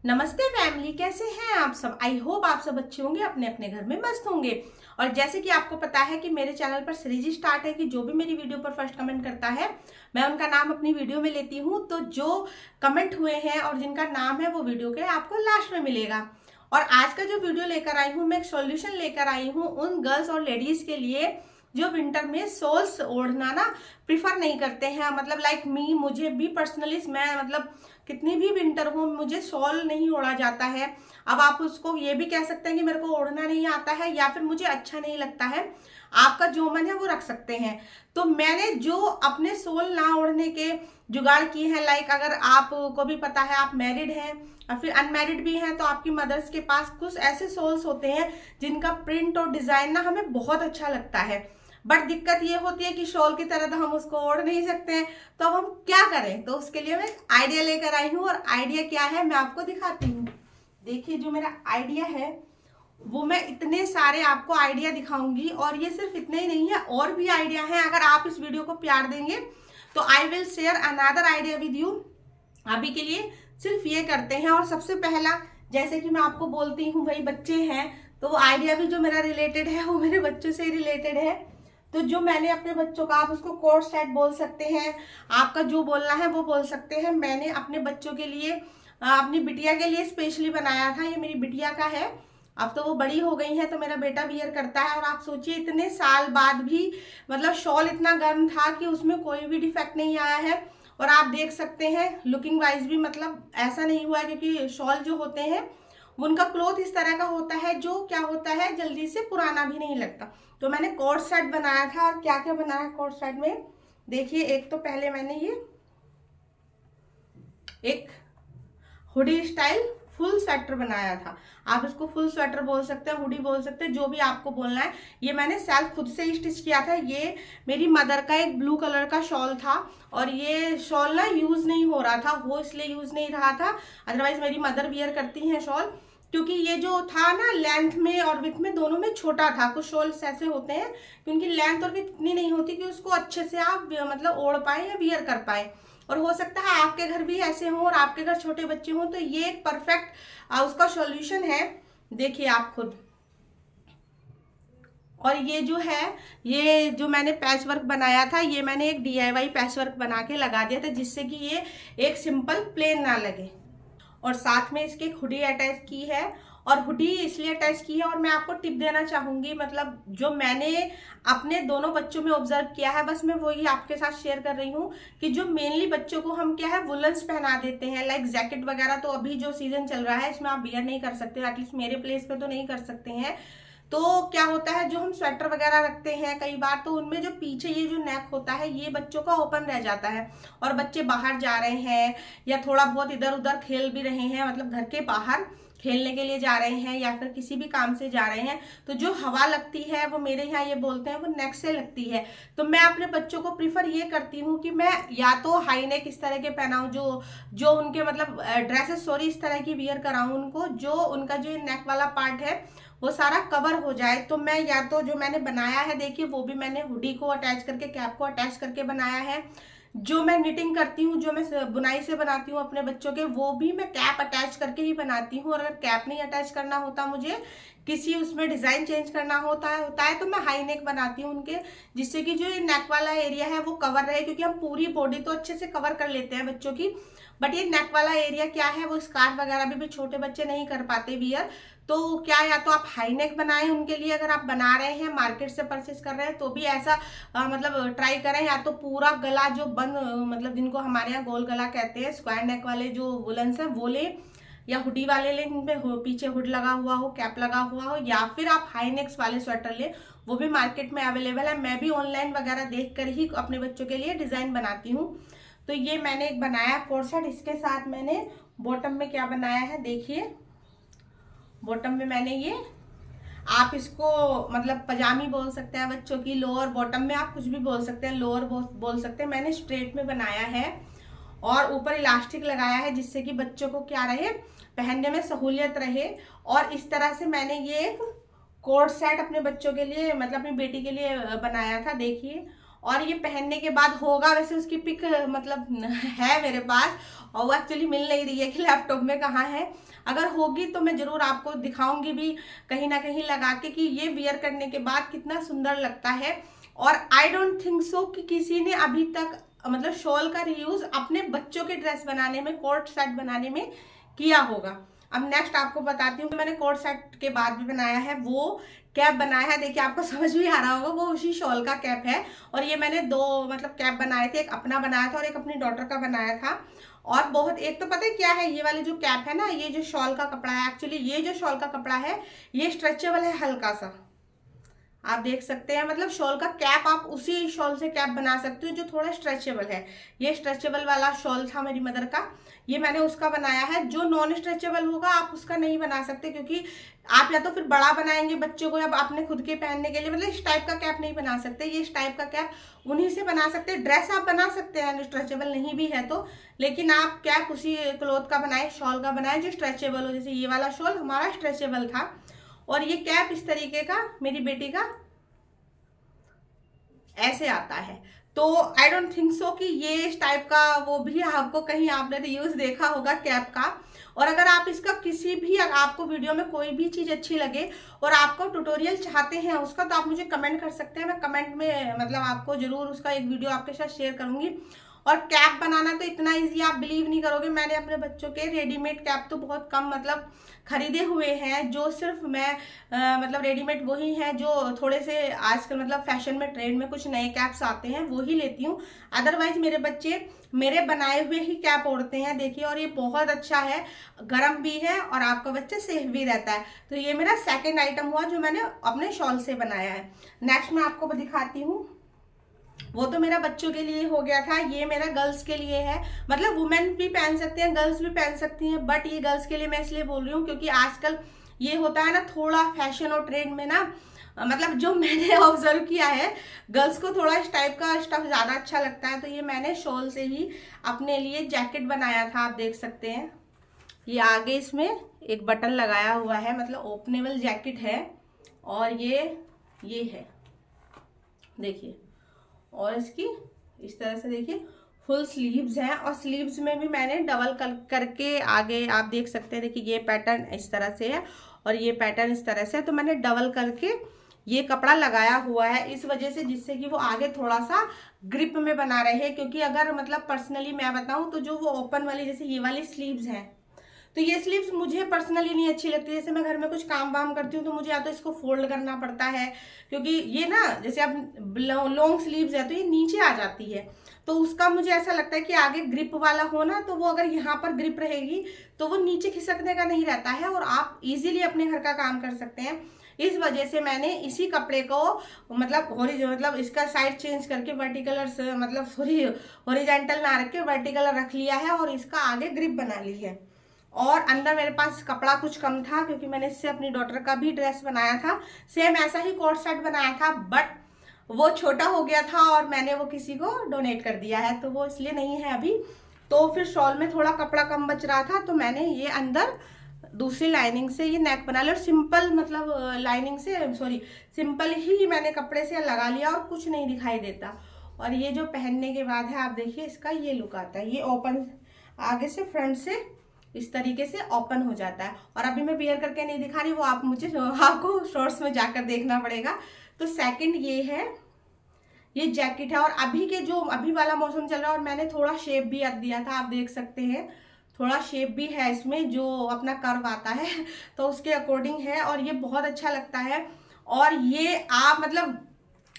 नमस्ते फैमिली, कैसे हैं आप सब। आई होप आप सब अच्छे होंगे, अपने अपने घर में मस्त होंगे। और जैसे कि आपको पता है कि मेरे चैनल पर सीरीज स्टार्ट है कि जो भी मेरी वीडियो पर फर्स्ट कमेंट करता है मैं उनका नाम अपनी वीडियो में लेती हूँ। तो जो कमेंट हुए हैं और जिनका नाम है वो वीडियो के आपको लास्ट में मिलेगा। और आज का जो वीडियो लेकर आई हूँ, मैं एक सॉल्यूशन लेकर आई हूँ उन गर्ल्स और लेडीज के लिए जो विंटर में शॉल्स ओढ़ना ना प्रिफर नहीं करते हैं। मतलब लाइक मी, मुझे भी पर्सनली, मैं मतलब कितनी भी विंटर हो मुझे शॉल नहीं ओढ़ा जाता है। अब आप उसको ये भी कह सकते हैं कि मेरे को ओढ़ना नहीं आता है या फिर मुझे अच्छा नहीं लगता है। आपका जो मन है वो रख सकते हैं। तो मैंने जो अपने शॉल ना ओढ़ने के जुगाड़ किए हैं, लाइक अगर आपको भी पता है आप मैरिड हैं और फिर अनमैरिड भी हैं, तो आपकी मदर्स के पास कुछ ऐसे शॉल्स होते हैं जिनका प्रिंट और डिजाइन ना हमें बहुत अच्छा लगता है। बट दिक्कत ये होती है कि शॉल की तरह तो हम उसको ओढ़ नहीं सकते हैं। तो अब हम क्या करें, तो उसके लिए मैं आइडिया लेकर आई हूँ। और आइडिया क्या है मैं आपको दिखाती हूँ। देखिए, जो मेरा आइडिया है वो मैं इतने सारे आपको आइडिया दिखाऊंगी। और ये सिर्फ इतने ही नहीं है, और भी आइडिया हैं। अगर आप इस वीडियो को प्यार देंगे तो I will share another idea with you. अभी के लिए सिर्फ ये करते हैं। और सबसे पहला, जैसे कि मैं आपको बोलती हूँ भाई बच्चे हैं, तो आइडिया भी जो मेरा रिलेटेड है वो मेरे बच्चों से ही रिलेटेड है। तो जो मैंने अपने बच्चों का, आप उसको कोट सेट बोल सकते हैं, आपका जो बोलना है वो बोल सकते हैं, मैंने अपने बच्चों के लिए, अपनी बिटिया के लिए स्पेशली बनाया था। ये मेरी बिटिया का है। अब तो वो बड़ी हो गई है तो मेरा बेटा वियर करता है। और आप सोचिए इतने साल बाद भी मतलब शॉल इतना गर्म था कि उसमें कोई भी डिफेक्ट नहीं आया है। और आप देख सकते हैं लुकिंग वाइज भी मतलब ऐसा नहीं हुआ है, क्योंकि शॉल जो होते हैं उनका क्लॉथ इस तरह का होता है जो क्या होता है जल्दी से पुराना भी नहीं लगता। तो मैंने कोट सेट बनाया था। और क्या क्या बनाया कोट सेट में, देखिए। एक तो पहले मैंने ये एक हुडी स्टाइल फुल स्वेटर बनाया था। आप इसको फुल स्वेटर बोल सकते हैं, हुडी बोल सकते हैं, जो भी आपको बोलना है। ये मैंने सेल्फ खुद से ही स्टिच किया था। ये मेरी मदर का एक ब्लू कलर का शॉल था। और ये शॉल ना यूज नहीं हो रहा था, वो इसलिए यूज नहीं रहा था। अदरवाइज मेरी मदर वियर करती हैं शॉल। क्योंकि ये जो था ना लेंथ में और विथ में दोनों में छोटा था। कुछ शॉल्स ऐसे होते हैं कि उनकी लेंथ और विथ इतनी नहीं होती कि उसको अच्छे से आप मतलब ओढ़ पाए या वियर कर पाए। और हो सकता है आपके घर भी ऐसे हों और आपके घर छोटे बच्चे हों, तो ये एक परफेक्ट उसका सॉल्यूशन है। देखिए आप खुद। और ये जो है, ये जो मैंने पैच वर्क बनाया था, ये मैंने एक DIY पैच वर्क बना के लगा दिया था, जिससे कि ये एक सिंपल प्लेन ना लगे। और साथ में इसके हुडी अटैच की है। और हुडी इसलिए अटैच की है, और मैं आपको टिप देना चाहूंगी, मतलब जो मैंने अपने दोनों बच्चों में ऑब्जर्व किया है, बस मैं वही आपके साथ शेयर कर रही हूँ। कि जो मेनली बच्चों को हम क्या है वुलन्स पहना देते हैं, लाइक जैकेट वगैरह, तो अभी जो सीजन चल रहा है इसमें आप वियर नहीं कर सकते, एटलीस्ट मेरे प्लेस पे तो नहीं कर सकते हैं। तो क्या होता है, जो हम स्वेटर वगैरह रखते हैं कई बार, तो उनमें जो पीछे ये जो नेक होता है ये बच्चों का ओपन रह जाता है। और बच्चे बाहर जा रहे हैं या थोड़ा बहुत इधर उधर खेल भी रहे हैं, मतलब घर के बाहर खेलने के लिए जा रहे हैं या फिर किसी भी काम से जा रहे हैं, तो जो हवा लगती है वो मेरे यहाँ ये बोलते हैं वो नेक से लगती है। तो मैं अपने बच्चों को प्रिफर ये करती हूँ कि मैं या तो हाई नेक इस तरह के पहनाऊं, जो उनके मतलब ड्रेसेस सॉरी इस तरह की वियर कराऊं उनको, जो उनका जो नेक वाला पार्ट है वो सारा कवर हो जाए। तो मैं या तो जो मैंने बनाया है, देखिए वो भी मैंने हुडी को अटैच करके, कैप को अटैच करके बनाया है। जो मैं निटिंग करती हूँ, जो मैं बुनाई से बनाती हूँ अपने बच्चों के, वो भी मैं कैप अटैच करके ही बनाती हूँ। और अगर कैप नहीं अटैच करना होता, मुझे किसी उसमें डिजाइन चेंज करना होता है तो मैं हाई नेक बनाती हूँ उनके, जिससे कि जो ये नेक वाला एरिया है वो कवर रहे। क्योंकि हम पूरी बॉडी तो अच्छे से कवर कर लेते हैं बच्चों की, बट ये नेक वाला एरिया क्या है, वो स्कार्फ वगैरह भी छोटे बच्चे नहीं कर पाते वियर। तो क्या, या तो आप हाई नेक बनाएं उनके लिए, अगर आप बना रहे हैं मार्केट से परचेस कर रहे हैं तो भी ऐसा मतलब ट्राई करें। या तो पूरा गला जो बंद, मतलब जिनको हमारे यहाँ गोल गला कहते हैं, स्क्वायर नेक वाले जो वुलन्स है वो ले, या हुडी वाले ले, जिनपे पीछे हुड लगा हुआ हो, कैप लगा हुआ हो, या फिर आप हाई नेक्स वाले स्वेटर ले, वो भी मार्केट में अवेलेबल है। मैं भी ऑनलाइन वगैरह देख कर ही अपने बच्चों के लिए डिजाइन बनाती हूँ। तो ये मैंने एक बनाया कोट सेट। इसके साथ मैंने बॉटम में क्या बनाया है, देखिए। बॉटम में मैंने ये, आप इसको मतलब पजामी बोल सकते हैं बच्चों की, लोअर बॉटम में आप कुछ भी बोल सकते हैं, लोअर बोल सकते हैं। मैंने स्ट्रेट में बनाया है और ऊपर इलास्टिक लगाया है, जिससे कि बच्चों को क्या रहे, पहनने में सहूलियत रहे। और इस तरह से मैंने ये एक कोट सेट अपने बच्चों के लिए, मतलब अपनी बेटी के लिए बनाया था, देखिए। और ये पहनने के बाद होगा, वैसे उसकी पिक मतलब है मेरे पास और वो एक्चुअली मिल नहीं रही है कि लैपटॉप में कहाँ है। अगर होगी तो मैं जरूर आपको दिखाऊंगी भी कहीं ना कहीं लगा के कि ये वियर करने के बाद कितना सुंदर लगता है। और आई डोंट थिंक सो कि किसी ने अभी तक मतलब शॉल का रीयूज अपने बच्चों के ड्रेस बनाने में, कोट सेट बनाने में किया होगा। अब नेक्स्ट आपको बताती हूँ, मैंने कोट सेट के बाद भी बनाया है वो कैप बनाया है। देखिए आपको समझ भी आ रहा होगा, वो उसी शॉल का कैप है। और ये मैंने दो मतलब कैप बनाए थे, एक अपना बनाया था और एक अपनी डॉटर का बनाया था। और बहुत, एक तो पता है क्या है, ये वाली जो कैप है ना, ये जो शॉल का कपड़ा है, एक्चुअली ये जो शॉल का कपड़ा है ये स्ट्रेचेबल है हल्का सा, आप देख सकते हैं। मतलब शॉल का कैप आप उसी शॉल से कैप बना सकते हो जो थोड़ा स्ट्रेचेबल है। ये स्ट्रेचेबल वाला शॉल था मेरी मदर का, ये मैंने उसका बनाया है। जो नॉन स्ट्रेचेबल होगा आप उसका नहीं बना सकते, क्योंकि आप या तो फिर बड़ा बनाएंगे बच्चों को या अपने खुद के पहनने के लिए, मतलब इस टाइप का कैप नहीं बना सकते। ये इस टाइप का कैप उन्हीं से बना सकते हैं। ड्रेस आप बना सकते हैं स्ट्रेचेबल नहीं भी है तो, लेकिन आप कैप उसी क्लॉथ का बनाए, शॉल का बनाए जो स्ट्रेचेबल हो। जैसे ये वाला शॉल हमारा स्ट्रेचेबल था और ये कैप इस तरीके का मेरी बेटी का ऐसे आता है। तो आई डोंट थिंक सो कि ये इस टाइप का वो भी आपको कहीं आपने यूज देखा होगा कैप का। और अगर आप इसका किसी भी, आपको वीडियो में कोई भी चीज अच्छी लगे और आपको ट्यूटोरियल चाहते हैं उसका, तो आप मुझे कमेंट कर सकते हैं। मैं कमेंट में मतलब आपको जरूर उसका एक वीडियो आपके साथ शेयर करूंगी। और कैप बनाना तो इतना इजी, आप बिलीव नहीं करोगे, मैंने अपने बच्चों के रेडीमेड कैप तो बहुत कम मतलब खरीदे हुए हैं। जो सिर्फ मैं मतलब रेडीमेड वही हैं जो थोड़े से आजकल मतलब फैशन में, ट्रेंड में कुछ नए कैप्स आते हैं वो ही लेती हूँ। अदरवाइज मेरे बच्चे मेरे बनाए हुए ही कैप ओढ़ते हैं। देखिए, और ये बहुत अच्छा है, गर्म भी है और आपका बच्चा सेफ भी रहता है। तो ये मेरा सेकेंड आइटम हुआ जो मैंने अपने शॉल से बनाया है। नेक्स्ट मैं आपको दिखाती हूँ, वो तो मेरा बच्चों के लिए हो गया था। ये मेरा गर्ल्स के लिए है, मतलब वुमेन भी पहन सकते हैं, गर्ल्स भी पहन सकती हैं, बट ये गर्ल्स के लिए मैं इसलिए बोल रही हूँ क्योंकि आजकल ये होता है ना थोड़ा फैशन और ट्रेंड में ना, मतलब जो मैंने ऑब्जर्व किया है गर्ल्स को थोड़ा इस टाइप का स्टफ ज्यादा अच्छा लगता है। तो ये मैंने शॉल से ही अपने लिए जैकेट बनाया था, आप देख सकते हैं। ये आगे इसमें एक बटन लगाया हुआ है, मतलब ओपनेबल जैकेट है। और ये है, देखिए, और इसकी इस तरह से देखिए फुल स्लीव्स हैं। और स्लीव्स में भी मैंने डबल करके आगे आप देख सकते हैं। देखिए ये पैटर्न इस तरह से है और ये पैटर्न इस तरह से है, तो मैंने डबल करके ये कपड़ा लगाया हुआ है इस वजह से, जिससे कि वो आगे थोड़ा सा ग्रिप में बना रहे। क्योंकि अगर मतलब पर्सनली मैं बताऊं तो जो वो ओपन वाली, जैसे ये वाली स्लीव्स हैं, तो ये स्लीव्स मुझे पर्सनली नहीं अच्छी लगती। जैसे मैं घर में कुछ काम वाम करती हूँ तो मुझे या तो इसको फोल्ड करना पड़ता है, क्योंकि ये ना जैसे अब लॉन्ग स्लीव्स है तो ये नीचे आ जाती है, तो उसका मुझे ऐसा लगता है कि आगे ग्रिप वाला हो ना, तो वो अगर यहाँ पर ग्रिप रहेगी तो वो नीचे खिसकने का नहीं रहता है और आप इजीली अपने घर का काम कर सकते हैं। इस वजह से मैंने इसी कपड़े को मतलब इसका साइड चेंज करके वर्टिकल, मतलब सॉरी हॉरिजॉन्टल ना रख के वर्टिकल रख लिया है और इसका आगे ग्रिप बना ली है। और अंदर मेरे पास कपड़ा कुछ कम था क्योंकि मैंने इससे अपनी डॉटर का भी ड्रेस बनाया था, सेम ऐसा ही कोट सेट बनाया था, बट वो छोटा हो गया था और मैंने वो किसी को डोनेट कर दिया है, तो वो इसलिए नहीं है अभी। तो फिर शॉल में थोड़ा कपड़ा कम बच रहा था तो मैंने ये अंदर दूसरी लाइनिंग से ये नेक बना लिया और सिंपल मतलब लाइनिंग से सिंपल ही मैंने कपड़े से लगा लिया और कुछ नहीं दिखाई देता। और ये जो पहनने के बाद है आप देखिए इसका ये लुक आता है, ये ओपन आगे से फ्रंट से इस तरीके से ओपन हो जाता है। और अभी मैं वियर करके नहीं दिखा रही, वो आपको शॉर्ट्स में जाकर देखना पड़ेगा। तो सेकंड ये है, ये जैकेट है। और अभी वाला मौसम चल रहा है और मैंने थोड़ा शेप भी दिया था, आप देख सकते हैं थोड़ा शेप भी है इसमें, जो अपना कर्व आता है तो उसके अकॉर्डिंग है और ये बहुत अच्छा लगता है। और ये आप मतलब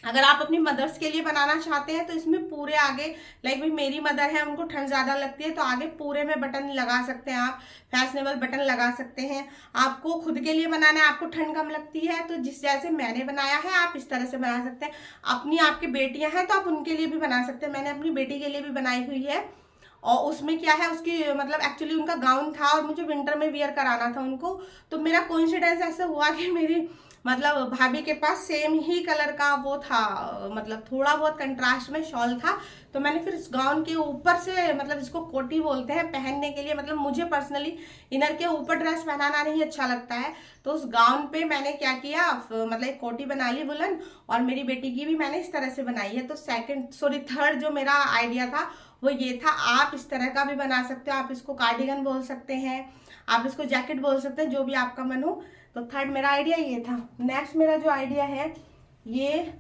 अगर आप अपनी मदर्स के लिए बनाना चाहते हैं तो इसमें पूरे आगे, लाइक भाई मेरी मदर है उनको ठंड ज्यादा लगती है तो आगे पूरे में बटन लगा सकते हैं, आप फैशनेबल बटन लगा सकते हैं। आपको खुद के लिए बनाना है, आपको ठंड कम लगती है तो जिस जैसे मैंने बनाया है आप इस तरह से बना सकते हैं। अपनी आपकी बेटियां हैं तो आप उनके लिए भी बना सकते हैं। मैंने अपनी बेटी के लिए भी बनाई हुई है और उसमें क्या है, उसकी मतलब एक्चुअली उनका गाउन था और मुझे विंटर में वियर कराना था उनको, तो मेरा कोइंसिडेंस ऐसा हुआ कि मेरी मतलब भाभी के पास सेम ही कलर का वो था, मतलब थोड़ा बहुत कंट्रास्ट में शॉल था, तो मैंने फिर इस गाउन के ऊपर से, मतलब इसको कोटी बोलते हैं पहनने के लिए, मतलब मुझे पर्सनली इनर के ऊपर ड्रेस पहनाना नहीं अच्छा लगता है, तो उस गाउन पे मैंने क्या किया, मतलब एक कोटी बना ली वुलन, और मेरी बेटी की भी मैंने इस तरह से बनाई है। तो थर्ड जो मेरा आइडिया था वो ये था, आप इस तरह का भी बना सकते हो, आप इसको कार्डिगन बोल सकते हैं, आप इसको जैकेट बोल सकते हैं, जो भी आपका मन हो। तो थर्ड मेरा आइडिया ये था। नेक्स्ट मेरा जो आइडिया है, ये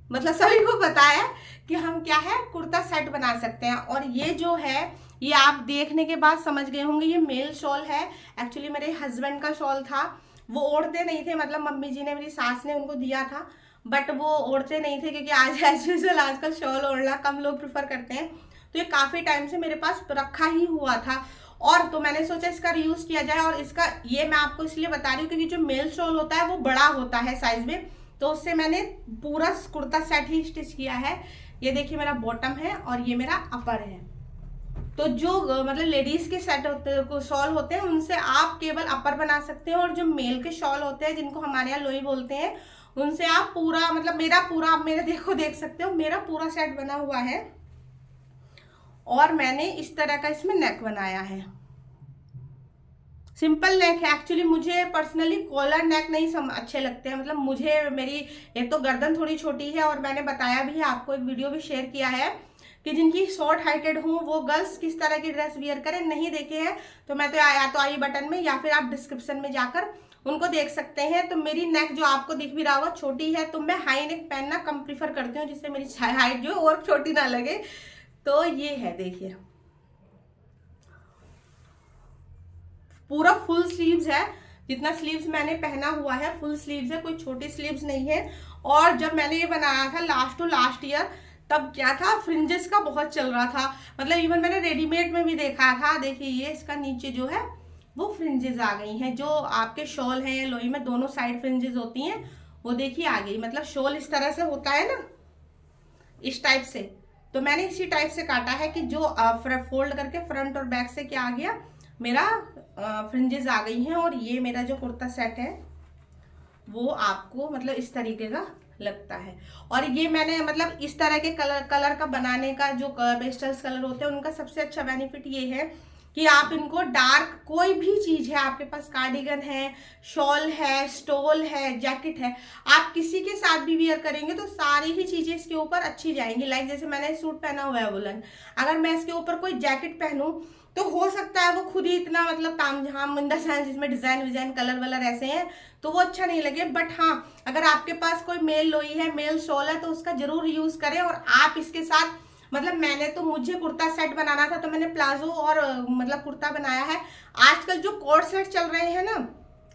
मतलब सभी को पता है कि हम क्या है, कुर्ता सेट बना सकते हैं। और ये जो है, ये आप देखने के बाद समझ गए होंगे, ये मेल शॉल है। एक्चुअली मेरे हस्बैंड का शॉल था, वो ओढ़ते नहीं थे, मतलब मम्मी जी ने, मेरी सास ने उनको दिया था, बट वो ओढ़ते नहीं थे, क्योंकि आज एज यूजुअल आजकल शॉल ओढ़ना कम लोग प्रेफर करते हैं। तो ये काफी टाइम से मेरे पास रखा ही हुआ था, और तो मैंने सोचा इसका रीयूज किया जाए। और इसका ये मैं आपको इसलिए बता रही हूँ क्योंकि जो मेल शॉल होता है वो बड़ा होता है साइज में, तो उससे मैंने पूरा कुर्ता सेट ही स्टिच किया है। ये देखिए मेरा बॉटम है और ये मेरा अपर है। तो जो मतलब लेडीज के सेट होते शॉल होते हैं उनसे आप केवल अपर बना सकते हैं, और जो मेल के शॉल होते हैं जिनको हमारे यहाँ लोई बोलते हैं, उनसे आप पूरा, मतलब मेरा पूरा, आप मेरे देख सकते हो मेरा पूरा सेट बना हुआ है। और मैंने इस तरह का इसमें नेक बनाया है, सिंपल नेक है। एक्चुअली मुझे पर्सनली कॉलर नेक नहीं अच्छे लगते हैं, मतलब मुझे, मेरी एक तो गर्दन थोड़ी छोटी है, और मैंने बताया भी है आपको, एक वीडियो भी शेयर किया है कि जिनकी शॉर्ट हाइटेड हूँ वो गर्ल्स किस तरह की ड्रेस वियर करें, नहीं देखे हैं तो मैं तो या तो आई बटन में या फिर आप डिस्क्रिप्शन में जाकर उनको देख सकते हैं। तो मेरी नेक जो आपको दिख भी रहा होगा छोटी है, तो मैं हाई नेक पहनना कम प्रीफर करती हूँ, जिससे मेरी हाइट जो और छोटी ना लगे। तो ये है, देखिए पूरा फुल स्लीव्स है, जितना स्लीव्स मैंने पहना हुआ है फुल स्लीव्स है, कोई छोटी स्लीव्स नहीं है। और जब मैंने ये बनाया था लास्ट टू लास्ट ईयर, तब क्या था, फ्रिंजेस का बहुत चल रहा था, मतलब इवन मैंने रेडीमेड में भी देखा था। देखिए ये इसका नीचे जो है वो फ्रिंजेस आ गई हैं, जो आपके शॉल है या लोई में दोनों साइड फ्रिंजेस होती हैं, वो देखिए आ गई। मतलब शॉल इस तरह से होता है ना, इस टाइप से, तो मैंने इसी टाइप से काटा है कि जो फोल्ड करके फ्रंट और बैक से क्या आ गया, मेरा फ्रिंजेस आ गई हैं। और ये मेरा जो कुर्ता सेट है वो आपको मतलब इस तरीके का लगता है। और ये मैंने मतलब इस तरह के कलर का बनाने का, जो पेस्टल्स कलर होते हैं उनका सबसे अच्छा बेनिफिट ये है कि आप इनको डार्क, कोई भी चीज है आपके पास, कार्डिगन है, शॉल है, स्टोल है, जैकेट है, आप किसी के साथ भी वियर करेंगे तो सारी ही चीजें इसके ऊपर अच्छी जाएंगी। लाइक जैसे मैंने सूट पहना हुआ है वुलन, अगर मैं इसके ऊपर कोई जैकेट पहनूं तो हो सकता है वो खुद ही इतना मतलब तामझाम इन द सेंस, जिसमें डिजाइन कलर वलर ऐसे हैं तो वो अच्छा नहीं लगे। बट हाँ, अगर आपके पास कोई मेल लोई है, मेल शॉल है, तो उसका जरूर यूज करें। और आप इसके साथ, मतलब मैंने तो, मुझे कुर्ता सेट बनाना था तो मैंने प्लाजो और मतलब कुर्ता बनाया है। आजकल जो कोट सेट चल रहे हैं ना,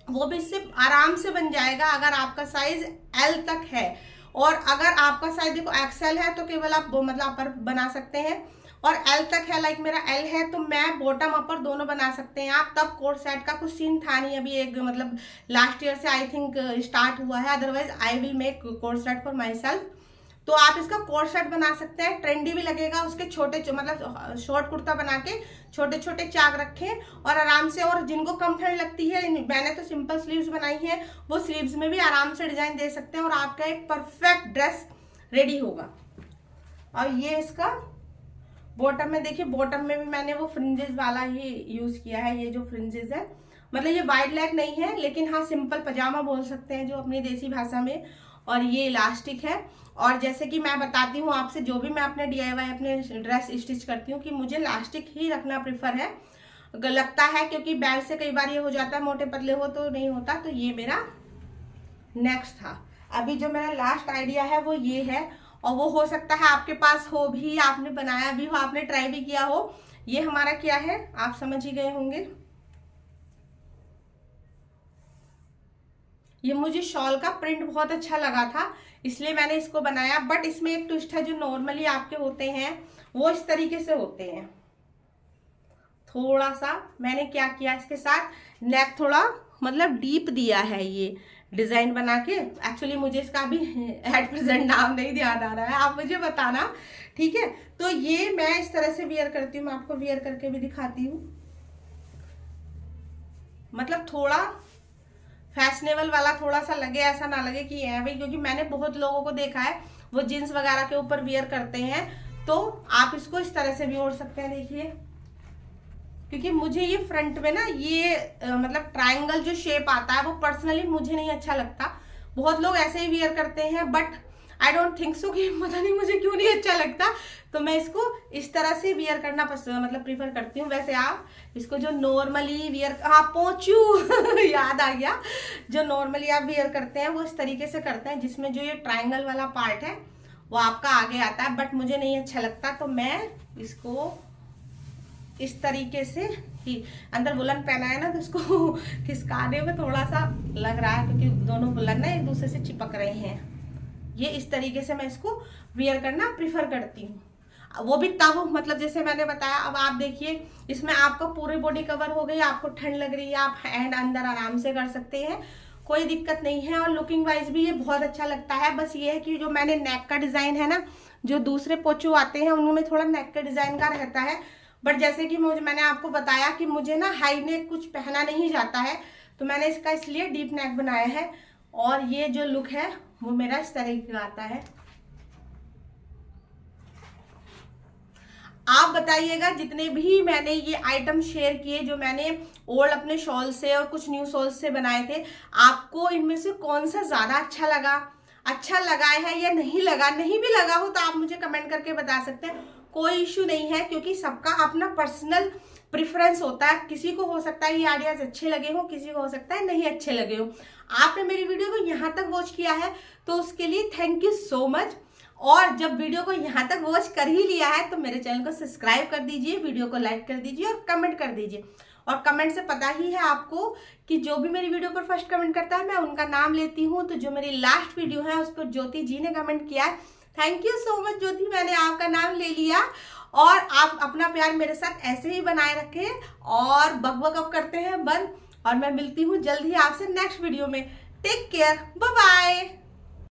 वो भी इससे आराम से बन जाएगा अगर आपका साइज एल तक है। और अगर आपका साइज देखो एक्सएल है तो केवल आप मतलब अपर बना सकते हैं, और एल तक है, लाइक मेरा एल है तो मैं बॉटम अपर दोनों बना सकते हैं आप। तब कोट सेट का कुछ सीन था नहीं, अभी एक मतलब लास्ट ईयर से आई थिंक स्टार्ट हुआ है, otherwise I will make quote set for myself. तो आप इसका कोट सेट बना सकते हैं, ट्रेंडी भी लगेगा। उसके छोटे मतलब शॉर्ट कुर्ता बना के छोटे छोटे चाक रखें और आराम से, और जिनको कम ठंड लगती है, मैंने तो सिंपल स्लीव्स बनाई है, वो स्लीव्स में भी आराम से डिजाइन दे सकते हैं और आपका एक परफेक्ट ड्रेस रेडी होगा। और ये इसका बॉटम में देखिए, बॉटम में भी मैंने वो फ्रिंजेस वाला ही यूज किया है। ये जो फ्रिंजेस है, मतलब ये वाइड लेग नहीं है, लेकिन हाँ सिंपल पजामा बोल सकते हैं जो अपनी देसी भाषा में। और ये इलास्टिक है। और जैसे कि मैं बताती हूँ आपसे, जो भी मैं अपने DIY अपने ड्रेस स्टिच करती हूँ, कि मुझे इलास्टिक ही रखना प्रेफर है, लगता है, क्योंकि बेल्ट से कई बार ये हो जाता है, मोटे पतले हो तो नहीं होता। तो ये मेरा नेक्स्ट था। अभी जो मेरा लास्ट आइडिया है वो ये है, और वो हो सकता है आपके पास हो भी, आपने बनाया भी हो, आपने ट्राई भी किया हो। ये हमारा क्या है, आप समझ ही गए होंगे। ये मुझे शॉल का प्रिंट बहुत अच्छा लगा था, इसलिए मैंने इसको बनाया। बट इसमें एक ट्विस्ट है, जो नॉर्मली आपके होते हैं वो इस तरीके से होते हैं। थोड़ा सा मैंने क्या किया, इसके साथ नेक थोड़ा मतलब डीप दिया है, ये डिजाइन बना के। एक्चुअली मुझे इसका अभी एट प्रेजेंट नाम नहीं याद आ रहा है, आप मुझे बताना, ठीक है। तो ये मैं इस तरह से वियर करती हूँ, मैं आपको वियर करके भी दिखाती हूँ। मतलब थोड़ा फैशनेबल वाला थोड़ा सा लगे, ऐसा ना लगे कि है भाई, क्योंकि मैंने बहुत लोगों को देखा है वो जीन्स वगैरह के ऊपर वियर करते हैं। तो आप इसको इस तरह से भी ओढ़ सकते हैं, देखिए। क्योंकि मुझे ये फ्रंट में ना ये मतलब ट्रायंगल जो शेप आता है वो पर्सनली मुझे नहीं अच्छा लगता। बहुत लोग ऐसे ही वियर करते हैं, but I don't think so, कि पता नहीं मुझे क्यों नहीं अच्छा लगता। तो मैं इसको इस तरह से वियर करना मतलब प्रीफर करती हूँ। वैसे आप इसको जो नॉर्मली वियर, हाँ पोंचू याद आ गया, जो नॉर्मली आप वियर करते हैं वो इस तरीके से करते हैं, जिसमें जो ये ट्रायंगल वाला पार्ट है वो आपका आगे आता है, बट मुझे नहीं अच्छा लगता। तो मैं इसको इस तरीके से ही, अंदर वुलन पहना है ना तो इसको खिसकाने में थोड़ा सा लग रहा है, क्योंकि दोनों वुलन ना एक दूसरे से चिपक रहे हैं। ये इस तरीके से मैं इसको वियर करना प्रीफर करती हूँ। वो भी तब, मतलब जैसे मैंने बताया, अब आप देखिए इसमें आपका पूरी बॉडी कवर हो गई, आपको ठंड लग रही है, आप हैंड अंदर आराम से कर सकते हैं, कोई दिक्कत नहीं है। और लुकिंग वाइज भी ये बहुत अच्छा लगता है। बस ये है कि जो मैंने नेक का डिजाइन है ना, जो दूसरे पोचू आते हैं उनमें थोड़ा नेक का डिजाइन का रहता है, बट जैसे कि मैंने आपको बताया कि मुझे ना हाई नेक कुछ पहना नहीं जाता है, तो मैंने इसका इसलिए डीप नेक बनाया है। और ये जो लुक है वो मेरा इस तरीके का आता है। आप बताइएगा, जितने भी मैंने ये आइटम शेयर किए, जो मैंने ओल्ड अपने शॉल से और कुछ न्यू शॉल से बनाए थे, आपको इनमें से कौन सा ज्यादा अच्छा लगा है या नहीं लगा? नहीं भी लगा हो तो आप मुझे कमेंट करके बता सकते हैं, कोई इश्यू नहीं है, क्योंकि सबका अपना पर्सनल प्रेफरेंस होता है। किसी को हो सकता है ये आइडियाज अच्छे लगे हो, किसी को हो सकता है नहीं अच्छे लगे हो। आपने मेरी वीडियो को यहाँ तक वॉच किया है तो उसके लिए थैंक यू सो मच। और जब वीडियो को यहाँ तक वॉच कर ही लिया है तो मेरे चैनल को सब्सक्राइब कर दीजिए, वीडियो को लाइक कर दीजिए और कमेंट कर दीजिए। और कमेंट से पता ही है आपको कि जो भी मेरी वीडियो पर फर्स्ट कमेंट करता है मैं उनका नाम लेती हूँ। तो जो मेरी लास्ट वीडियो है उस पर ज्योति जी ने कमेंट किया है, थैंक यू सो मच ज्योति, मैंने आपका नाम ले लिया। और आप अपना प्यार मेरे साथ ऐसे ही बनाए रखें और बकबक अब करते हैं बंद। और मैं मिलती हूँ जल्द ही आपसे नेक्स्ट वीडियो में। Take care, bye bye.